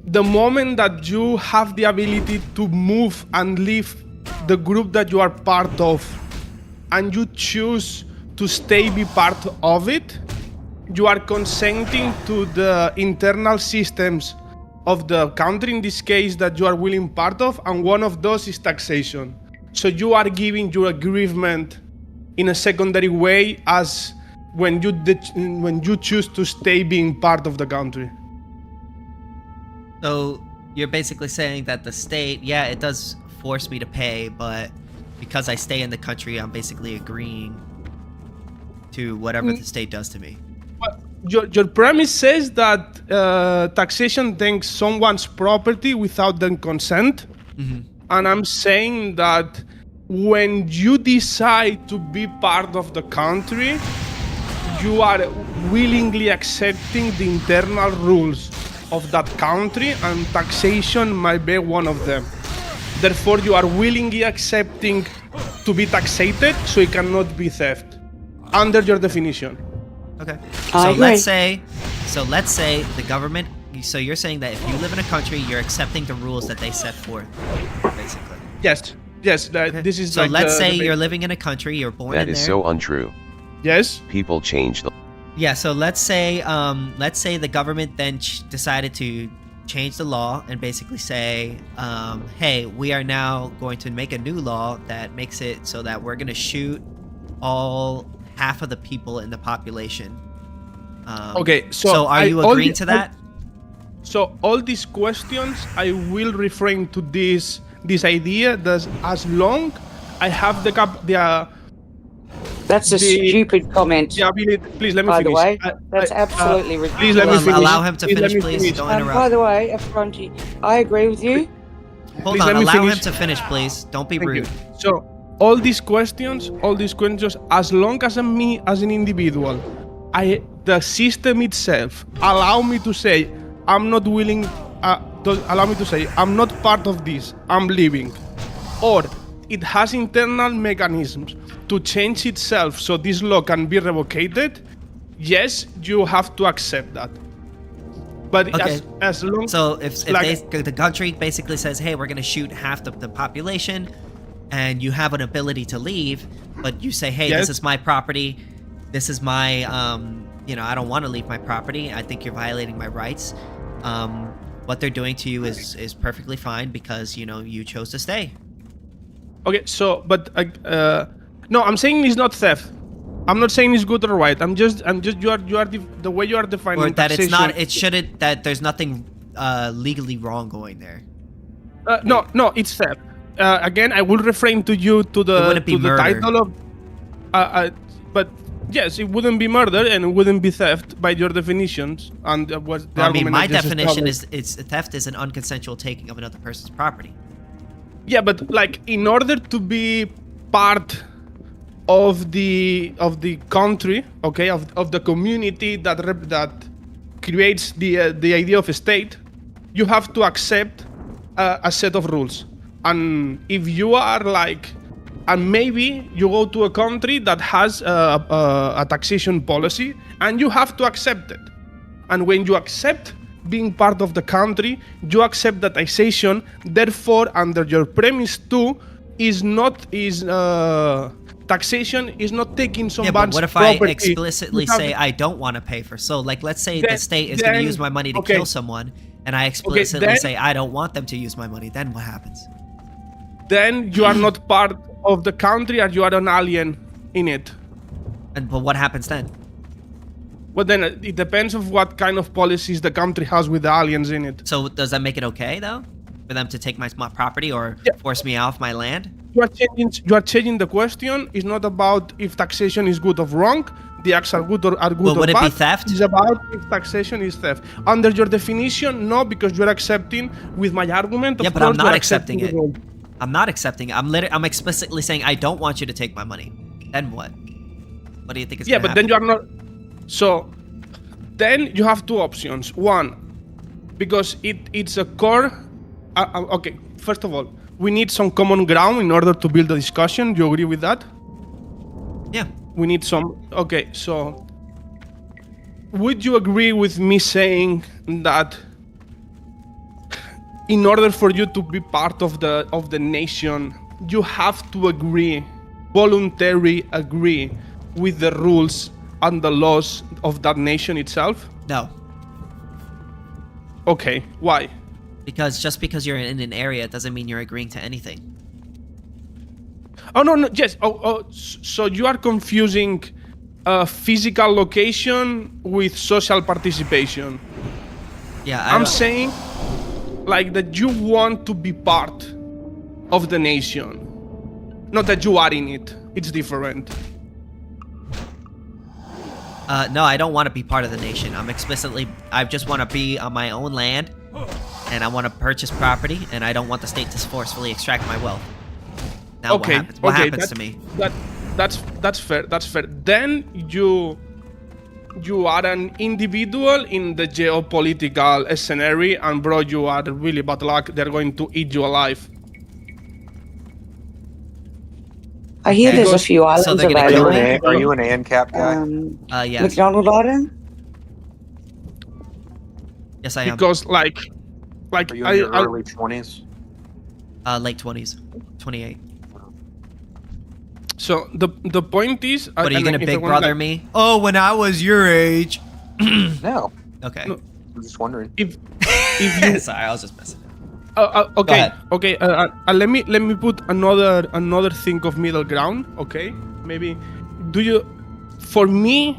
G: the moment that you have the ability to move and leave the group that you are part of, and you choose to be part of it, you are consenting to the internal systems of the country, in this case, that you are willing part of, and one of those is taxation. So you are giving your agreement in a secondary way as when you choose to stay being part of the country.
A: So you're basically saying that the state, yeah, it does force me to pay, but because I stay in the country, I'm basically agreeing to whatever the state does to me.
G: But your premise says that taxation takes someone's property without their consent. And I'm saying that when you decide to be part of the country, you are willingly accepting the internal rules of that country, and taxation might be one of them. Therefore, you are willingly accepting to be taxated, so it cannot be theft, under your definition.
A: Okay.
H: I
A: So
H: agree.
A: let's say So let's say the government. So you're saying that if you live in a country, you're accepting the rules that they set forth, basically.
G: Yes. This is
A: so
G: like
A: let's
G: the
A: say
G: base.
A: you're living in a country, you're born
H: That
A: in
H: is
A: there.
H: so untrue.
G: Yes.
H: People change the
A: Yeah, so let's say the government then decided to change the law and basically say, hey, we are now going to make a new law that makes it so that we're going to shoot all half of the people in the population.
G: Okay,
A: so are you agreeing to that?
G: So all these questions, I will refrain to this idea that as long I have
I: That's a stupid comment.
G: the ability. Please let me
I: By
G: finish.
I: the way, that's absolutely ridiculous.
G: Please let me finish.
A: Allow him to
G: Please let
A: finish,
G: me
A: please.
G: finish.
A: Don't
I: By
A: interrupt.
I: the way, Affronti, I agree with you.
A: Hold
G: Please
A: on,
G: let me
A: allow
G: finish.
A: him to finish, please. Don't be
G: Thank
A: rude.
G: you. So all these questions, as long as me as an individual, the system itself allow me to say I'm not willing, allow me to say I'm not part of this, I'm leaving, or it has internal mechanisms to change itself so this law can be revocated. Yes, you have to accept that. But
A: Okay.
G: as long
A: So if
G: like-
A: the country basically says, hey, we're going to shoot half the population, and you have an ability to leave, but you say, hey,
G: Yes.
A: this is my property, this is my, I don't want to leave my property, I think you're violating my rights. What they're doing to you is perfectly fine because, you chose to stay.
G: Okay, so but no, I'm saying it's not theft. I'm not saying it's good or right. I'm just you are the way you are defining
A: Or that it's
G: taxation.
A: not, it shouldn't, that there's nothing legally wrong going there.
G: No, it's theft. Again, I will refrain to you to
A: It
G: the
A: wouldn't be murder.
G: title of. But yes, it wouldn't be murder and it wouldn't be theft by your definitions. And what the
A: I mean,
G: argument
A: my
G: I just
A: definition
G: established.
A: is theft is an unconsensual taking of another person's property.
G: Yeah, but like in order to be part of the country, okay, of the community that creates the idea of a state, you have to accept a set of rules. And if you are like, and maybe you go to a country that has a taxation policy, and you have to accept it. And when you accept being part of the country, you accept the taxation. Therefore, under your premise too, taxation is not taking
A: Yeah,
G: someone's
A: but what if I
G: property.
A: explicitly
G: You have-
A: say I don't want to pay for? So, like, let's say the
G: Then-
A: state is going to
G: then-
A: use my money to
G: okay.
A: kill someone, and I explicitly
G: then-
A: say I don't want them to use my money. Then what happens?
G: Then you are not part of the country, or you are an alien in it.
A: But what happens then?
G: But then it depends of what kind of policies the country has with the aliens in it.
A: So does that make it okay though, for them to take my property or
G: Yeah.
A: force me off my land?
G: You are changing the question. It's not about if taxation is good or wrong. The acts are good or
A: Well, would
G: or
A: it be
G: bad.
A: theft?
G: It's about if taxation is theft. Under your definition, no, because you're accepting with my argument. Of
A: Yeah, but I'm
G: course,
A: not
G: you're
A: accepting
G: the
A: it.
G: rule.
A: I'm not accepting it. I'm explicitly saying I don't want you to take my money. Then what? What do you think is
G: Yeah,
A: gonna
G: but then
A: happen?
G: you are not. So then you have two options. One, because it's a core. Okay, first of all, we need some common ground in order to build a discussion. Do you agree with that?
A: Yeah.
G: We need some. Okay, so would you agree with me saying that in order for you to be part of the nation, you have to voluntarily agree with the rules and the laws of that nation itself?
A: No.
G: Okay, why?
A: Because just because you're in an area doesn't mean you're agreeing to anything.
G: Oh no, yes. So you are confusing physical location with social participation.
A: Yeah,
G: I'm saying like that you want to be part of the nation, not that you are in it. It's different.
A: No, I don't want to be part of the nation. I just want to be on my own land, and I want to purchase property, and I don't want the state to forcefully extract my wealth. Now
G: Okay,
A: what happens? What
G: okay,
A: happens to me?
G: That's fair. That's fair. Then you are an individual in the geopolitical scenario, and bro, you are really bad luck. They're going to eat you alive.
I: I hear there's a
G: Because-
I: few
A: so
I: islands
A: they're gonna
I: available.
A: kill me?
J: Are you an ANCAP guy?
A: Yes.
I: McDonald Island?
A: Yes, I am.
G: Because like
H: Are you in your early 20s?
A: Late 20s, 28.
G: so the point is,
A: What are you
G: and
A: gonna
G: if I
A: big
G: want,
A: brother
G: like,
A: me? Oh, when I was your age.
H: No.
A: Okay.
G: No.
H: I'm just wondering.
G: if you
A: Sorry, I was just messing.
G: okay,
A: ahead.
G: okay. Let me put another thing of middle ground. Okay, maybe. Do you? For me,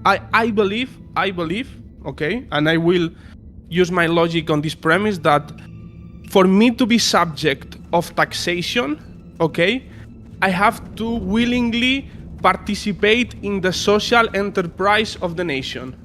G: I believe. Okay, and I will use my logic on this premise that for me to be subject of taxation, okay, I have to willingly participate in the social enterprise of the nation.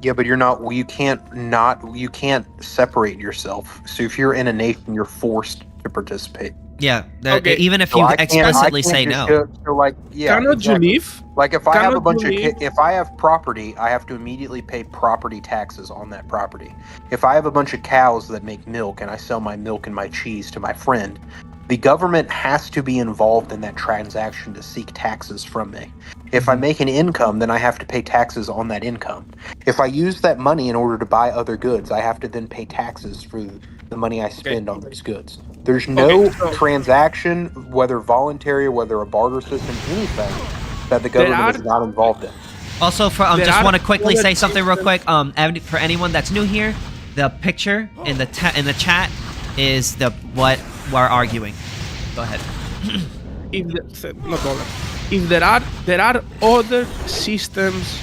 H: Yeah, but you're not. You can't separate yourself. So if you're in a nation, you're forced to participate.
A: Yeah,
G: Okay.
A: even if
H: So
A: you
H: I can't
A: explicitly say
H: just
A: no.
H: go- so like, yeah,
G: Cannot
H: exactly.
G: you leave?
H: Like if I have a
G: Cannot
H: bunch
G: you
H: of
G: leave?
H: if I have property, I have to immediately pay property taxes on that property. If I have a bunch of cows that make milk and I sell my milk and my cheese to my friend, the government has to be involved in that transaction to seek taxes from me. If I make an income, then I have to pay taxes on that income. If I use that money in order to buy other goods, I have to then pay taxes for the money I spend on those goods. There's no
G: Okay, so-
H: transaction, whether voluntary or whether a barter system, anything that the government is not involved in.
A: Also, for
G: There
A: just
G: are
A: want to quickly
G: other
A: say something real
G: systems-
A: quick. For anyone that's new here, the picture in the chat is what we're arguing. Go ahead.
G: No problem. If there are other systems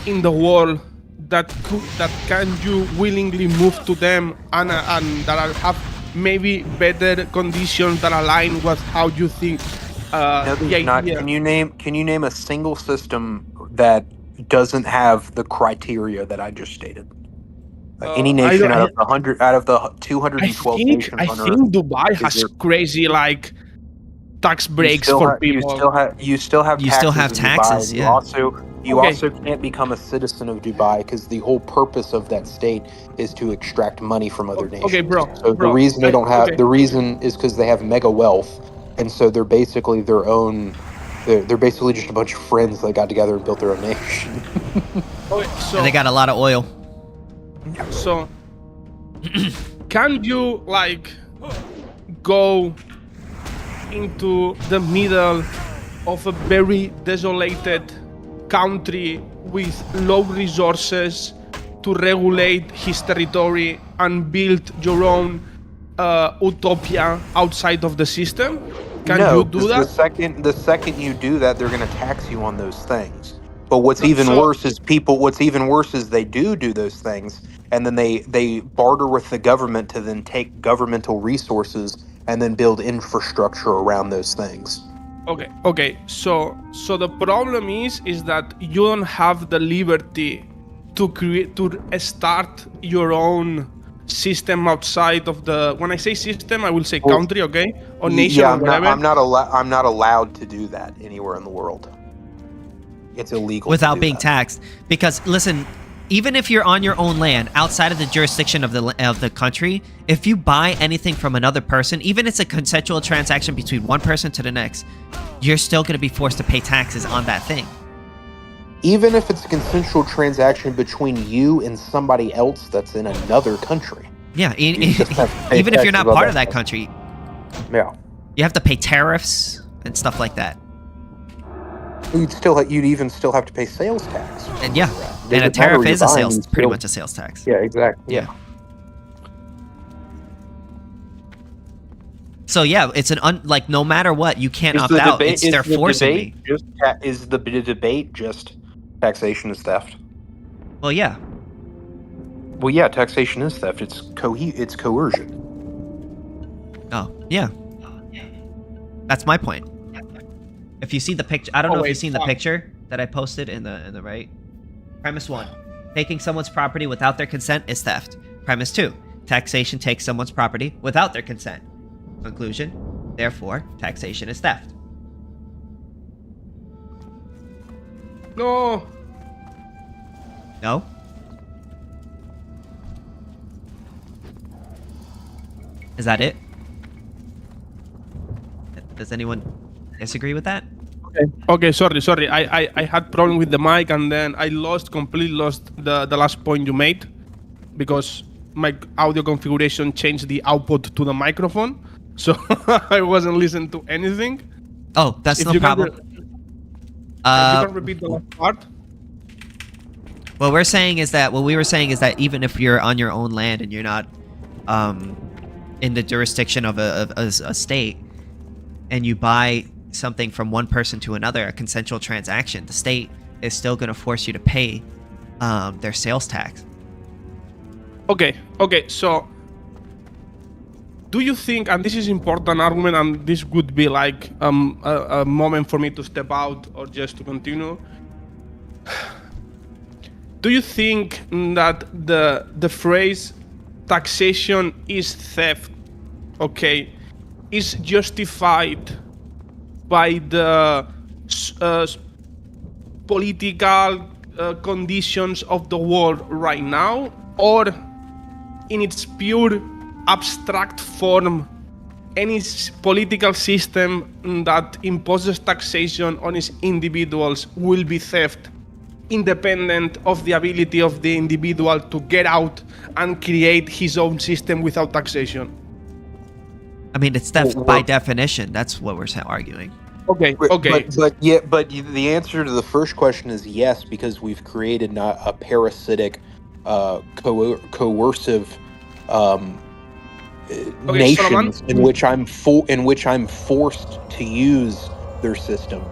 G: in the world that can you willingly move to them and that have maybe better conditions that align with how you think.
H: No,
G: The
H: there's not.
G: idea.
H: Can you name a single system that doesn't have the criteria that I just stated? Any nation out of the 212 nations
G: I
H: on
G: think
H: Earth,
G: Dubai
H: is
G: has
H: there-
G: crazy like tax
H: you
G: breaks
H: still
G: for
H: ha-
G: people.
H: You still have
A: You
H: taxes
A: still have
H: in
A: taxes,
H: Dubai.
A: yeah.
H: You
G: Okay.
H: also can't become a citizen of Dubai because the whole purpose of that state is to extract money from other nations.
G: Okay, bro.
H: So the reason they don't have
G: okay.
H: the reason is because they have mega wealth, and so they're basically their own. They're basically just a bunch of friends that got together and built their own nation.
G: Okay, so
A: And they got a lot of oil.
G: So, can you like go into the middle of a very desolated country with low resources to regulate his territory and build your own utopia outside of the system? Can
H: No,
G: you do
H: 'cause
G: that?
H: The second you do that, they're going to tax you on those things. But what's
G: No,
H: even
G: so-
H: worse is What's even worse is they do those things, and then they barter with the government to then take governmental resources and then build infrastructure around those things.
G: Okay. So the problem is that you don't have the liberty to start your own system outside of the. When I say system, I will say
H: Well,
G: country, okay, or nation,
H: Yeah,
G: or whatever.
H: I'm not allowed to do that anywhere in the world. It's illegal
A: Without
H: to do
A: being
H: that.
A: taxed. Because listen, even if you're on your own land outside of the jurisdiction of the country, if you buy anything from another person, even if it's a consensual transaction between one person to the next, you're still going to be forced to pay taxes on that thing.
H: Even if it's a consensual transaction between you and somebody else that's in another country.
A: Yeah,
H: You just have to pay
A: even if you're
H: taxes
A: not
H: on
A: part of
H: that
A: that country,
H: Yeah.
A: you have to pay tariffs and stuff like that.
H: You'd even still have to pay sales tax.
A: And yeah,
H: Doesn't
A: and a
H: matter
A: tariff
H: what
A: is a
H: you're buying,
A: sales,
H: you
A: pretty
H: still-
A: much a sales tax.
H: Yeah, exactly.
A: Yeah. So yeah, it's like no matter what, you can't opt out. They're forcing me.
H: Is the debate just taxation is theft?
A: Well, yeah.
H: Well, yeah, taxation is theft. It's coercion.
A: Oh, yeah. That's my point. If you see the picture, I don't know if you've seen the picture that I posted in the right. Premise 1, taking someone's property without their consent is theft. Premise 2, taxation takes someone's property without their consent. Conclusion, therefore, taxation is theft.
G: No.
A: No? Is that it? Does anyone disagree with that?
G: Okay. Sorry. I had problem with the mic, and then I completely lost the last point you made. because my audio configuration changed the output to the microphone, so I wasn't listening to anything.
A: Oh, that's
G: If
A: no
G: you can
A: problem.
G: if you can repeat the last part.
A: What we were saying is that even if you're on your own land and you're not in the jurisdiction of a state, and you buy something from one person to another, a consensual transaction, the state is still going to force you to pay their sales tax.
G: Okay, so do you think, and this is important argument, and this would be like a moment for me to step out or just to continue. Do you think that the phrase taxation is theft, okay, is justified by the political conditions of the world right now, or in its pure abstract form, any political system that imposes taxation on its individuals will be theft, independent of the ability of the individual to get out and create his own system without taxation?
A: I mean, it's theft by definition. That's what we're arguing.
G: Okay.
H: But the answer to the first question is yes, because we've created not a parasitic, coercive nations in which I'm forced to use their system.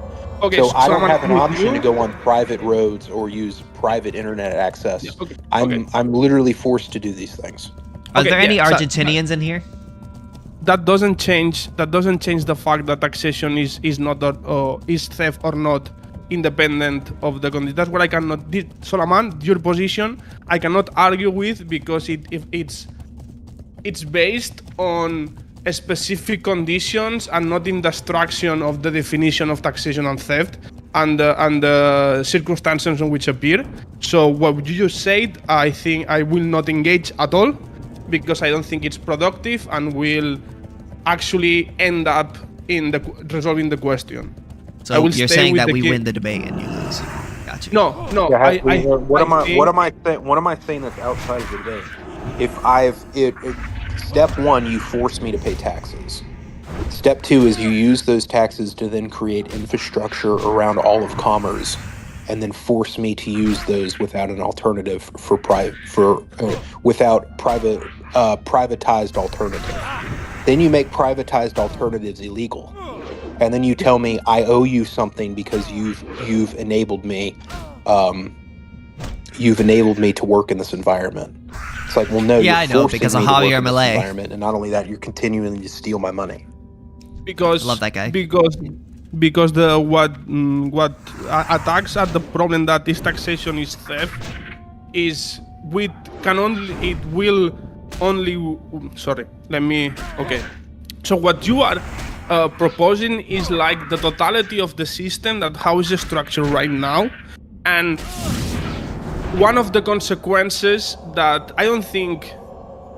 G: Okay,
H: so I don't
G: Solomon,
H: have an option to go on private roads or use private internet access.
G: Yeah,
H: I'm literally forced to do these things.
A: Are there any Argentinians in here?
G: That doesn't change the fact that taxation is not is theft or not, independent of the condition. That's what I cannot. Solomon, your position I cannot argue with, because it's based on specific conditions and not in the abstraction of the definition of taxation and theft and the circumstances in which appear. So what you just said, I think I will not engage at all, because I don't think it's productive and will actually end up in resolving the question.
A: So you're saying that we win the debate and you lose. Gotcha.
G: No.
H: What am I saying that's outside of the debate? Step one, you force me to pay taxes. Step two is you use those taxes to then create infrastructure around all of commerce, and then force me to use those without an alternative without privatized alternative. Then you make privatized alternatives illegal, and then you tell me I owe you something because you've enabled me. You've enabled me to work in this environment. It's like, well, no,
A: yeah, I know, because of Javier Milei.
H: And not only that, you're continuing to steal my money.
G: Because
A: I love that guy.
G: Because what attacks at the problem that this taxation is theft is So what you are proposing is like the totality of the system, that how is structured right now, and one of the consequences that I don't think,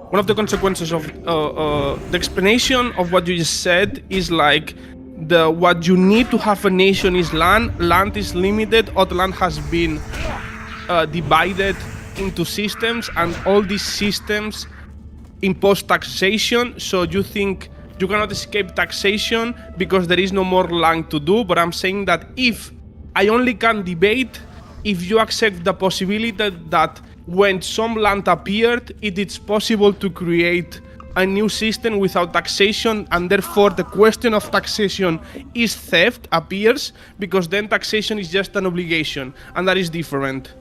G: one of the consequences of the explanation of what you just said is like what you need to have a nation is land. Land is limited, or the land has been divided into systems, and all these systems impose taxation. So you think you cannot escape taxation because there is no more land to do. But I'm saying that if I only can debate if you accept the possibility that when some land appeared, it is possible to create a new system without taxation, and therefore the question of taxation is theft appears, because then taxation is just an obligation, and that is different.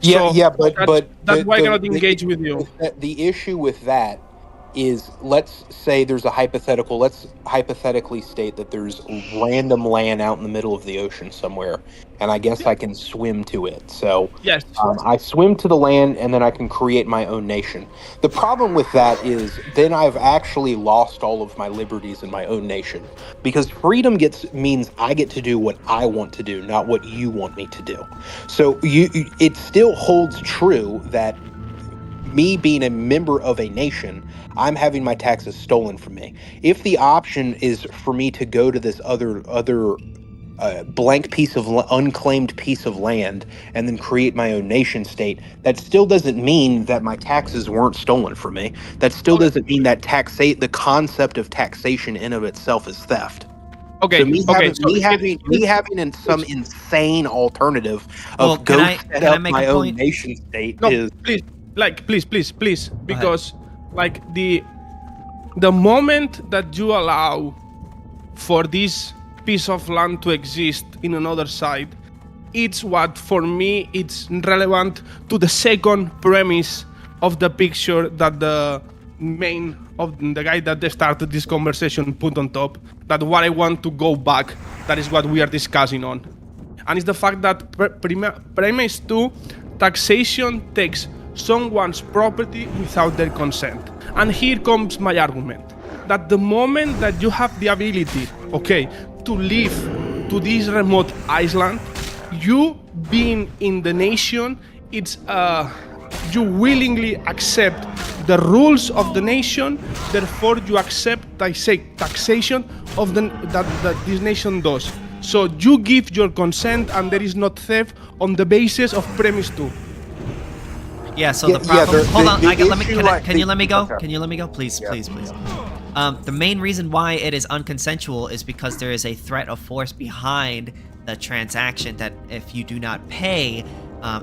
H: But
G: that's why I cannot engage with you.
H: The issue with that is, let's say there's a hypothetical. Let's hypothetically state that there's random land out in the middle of the ocean somewhere, and I guess I can swim to it. So
G: yes,
H: I swim to the land, and then I can create my own nation. The problem with that is then I've actually lost all of my liberties in my own nation, because freedom means I get to do what I want to do, not what you want me to do. So it still holds true that me being a member of a nation, I'm having my taxes stolen from me. If the option is for me to go to this other blank unclaimed piece of land and then create my own nation state, that still doesn't mean that my taxes weren't stolen from me. That still doesn't mean that the concept of taxation in of itself is theft.
G: Okay.
H: So me
G: Okay.
H: having some insane alternative
A: Well,
H: of
A: can
H: go
A: I-
H: set
A: can I
H: up
A: make
H: my
A: a
H: own
A: point?
H: nation state
G: No,
H: is
G: please, because like the moment that you allow for this piece of land to exist in another side, it's what for me it's relevant to the second premise of the picture that the main of the guy that they started this conversation put on top, that what I want to go back, that is what we are discussing on. And it's the fact that premise 2, taxation takes someone's property without their consent. And here comes my argument, that the moment that you have the ability, okay, to live to this remote island, you being in the nation, it's you willingly accept the rules of the nation, therefore you accept taxation of that this nation does. So you give your consent and there is not theft on the basis of premise 2.
A: Yeah, so
H: Yeah,
A: the problem.
H: the-
A: hold on,
H: the
A: let me.
H: issue,
A: Can,
H: like,
A: can you let me go?
H: okay.
A: Can you let me go, please,
H: Yeah.
A: please. The main reason why it is unconsensual is because there is a threat of force behind the transaction. That if you do not pay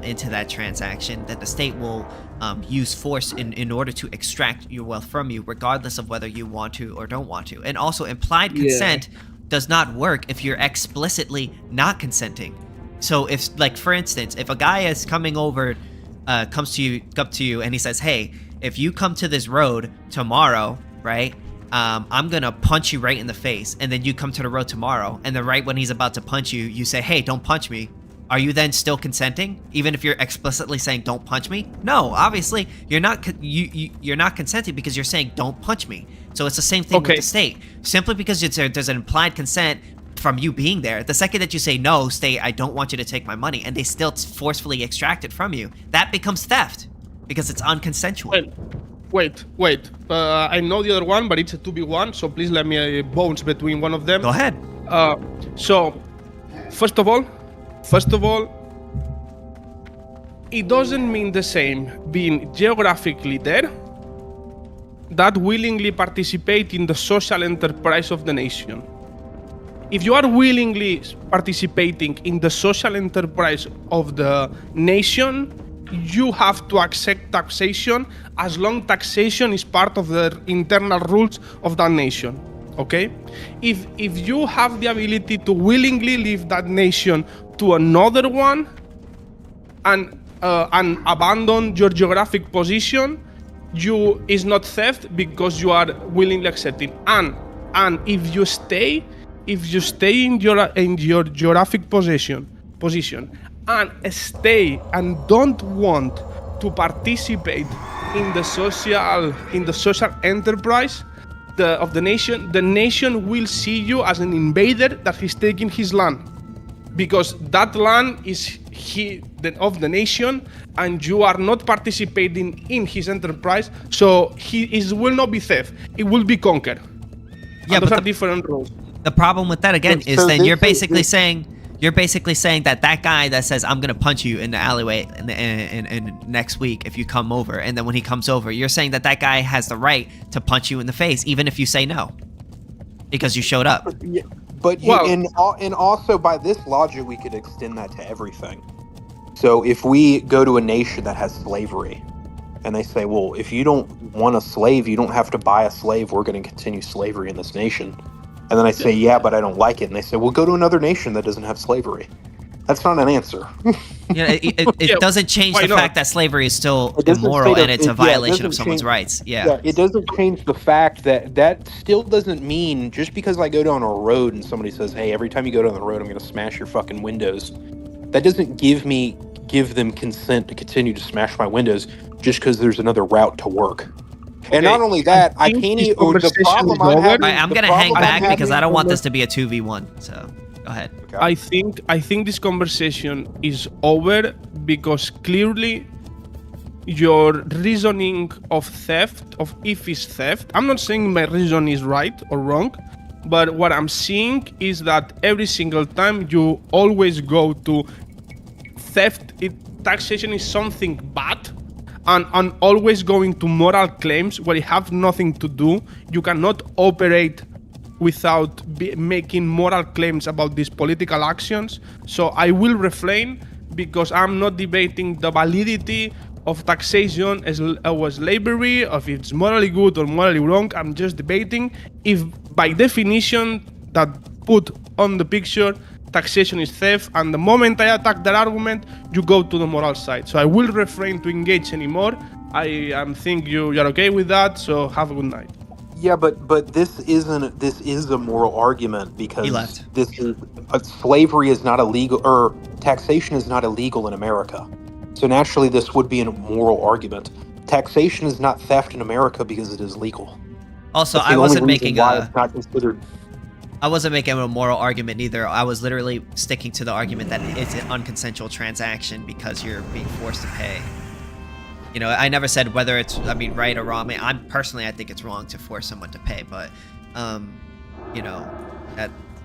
A: into that transaction, that the state will use force in order to extract your wealth from you, regardless of whether you want to or don't want to. And also, implied consent does not work if you're explicitly not consenting. So if, like, for instance, if a guy is coming over. Comes up to you and he says, hey, if you come to this road tomorrow, right, I'm gonna punch you right in the face. And then you come to the road tomorrow, and then right when he's about to punch you, you say, hey, don't punch me. Are you then still consenting, even if you're explicitly saying don't punch me? No, obviously you're not. You're not consenting because you're saying don't punch me. So it's the same thing with the state. Simply because there's an implied consent from you being there, the second that you say no, state, I don't want you to take my money, and they still forcefully extract it from you, that becomes theft because it's unconsensual.
G: Wait. I know the other one, but it's a 2v1, so please let me bounce between one of them.
A: Go ahead.
G: So, first of all, it doesn't mean the same being geographically there that willingly participate in the social enterprise of the nation. If you are willingly participating in the social enterprise of the nation, you have to accept taxation as long taxation is part of the internal rules of that nation. Okay? If you have the ability to willingly leave that nation to another one and abandon your geographic position, is not theft because you are willingly accepting. And if you stay in your geographic position and stay and don't want to participate in the social enterprise of the nation will see you as an invader that is taking his land, because that land is of the nation and you are not participating in his enterprise, so it will not be theft, it will be conquer.
A: Yeah,
G: and those
A: but
G: are different rules.
A: The problem with that again is
H: So
A: then
H: this
A: you're
H: is-
A: basically saying that guy that says I'm gonna punch you in the alleyway in next week if you come over, and then when he comes over, you're saying that guy has the right to punch you in the face even if you say no because you showed up.
H: Yeah, but and also by this logic, we could extend that to everything. So if we go to a nation that has slavery, and they say, well, if you don't want a slave, you don't have to buy a slave. We're going to continue slavery in this nation. And then I say, yeah, but I don't like it. And they say, well, go to another nation that doesn't have slavery. That's not an answer.
A: It doesn't change the fact that slavery is still immoral and it's a violation of someone's rights. Yeah,
H: it doesn't change the fact that still doesn't mean just because I go down a road and somebody says, hey, every time you go down the road, I'm going to smash your fucking windows. That doesn't give them consent to continue to smash my windows just because there's another route to work. And not only that, I can't even. The problem I'm having.
A: I'm gonna hang back because I don't want this to be a 2v1. So go ahead.
G: I think this conversation is over because clearly your reasoning of theft, of if it's theft. I'm not saying my reason is right or wrong, But what I'm seeing is that every single time you always go to theft, taxation is something bad, and always going to moral claims where you have nothing to do. You cannot operate without making moral claims about these political actions. So I will refrain, because I'm not debating the validity of taxation as slavery, of if it's morally good or morally wrong. I'm just debating if, by definition, that put on the picture, taxation is theft, and the moment I attack that argument, you go to the moral side. So I will refrain to engage anymore. I think you're okay with that, so have a good night.
H: Yeah, but this is a moral argument, because
A: He left.
H: this is slavery is not illegal, or taxation is not illegal in America. So naturally, this would be a moral argument. Taxation is not theft in America because it is legal.
A: Also,
H: That's the
A: I
H: only
A: wasn't
H: reason
A: making
H: why
A: a
H: it's not considered.
A: I wasn't making a moral argument either. I was literally sticking to the argument that it's an unconsensual transaction because you're being forced to pay. You know, I never said whether it's, right or wrong. I think it's wrong to force someone to pay, but, you know,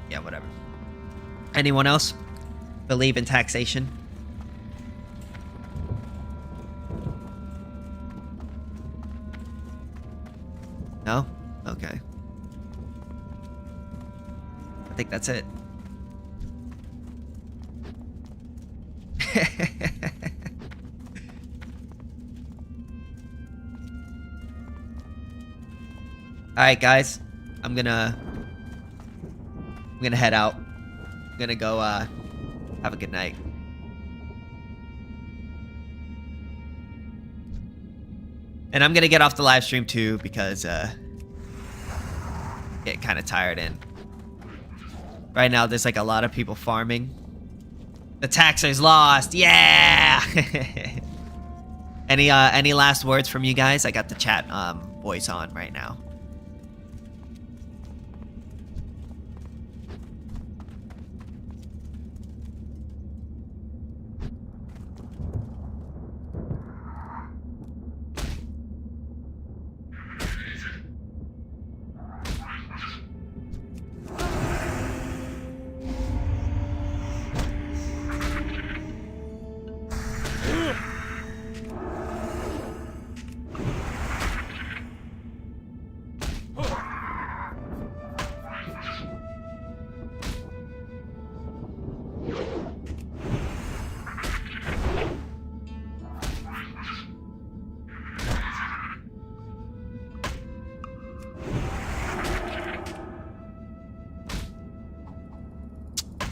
A: yeah, whatever. Anyone else believe in taxation? No? Okay. I think that's it. Alright, guys. I'm gonna head out. I'm gonna go, have a good night. And I'm gonna get off the live stream too, because, get kind of tired, and right now there's like a lot of people farming. The taxer's lost, yeah! Any last words from you guys? I got the chat voice on right now.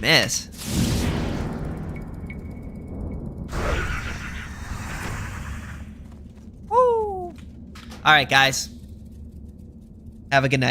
A: Miss. Woo! All right, guys. Have a good night.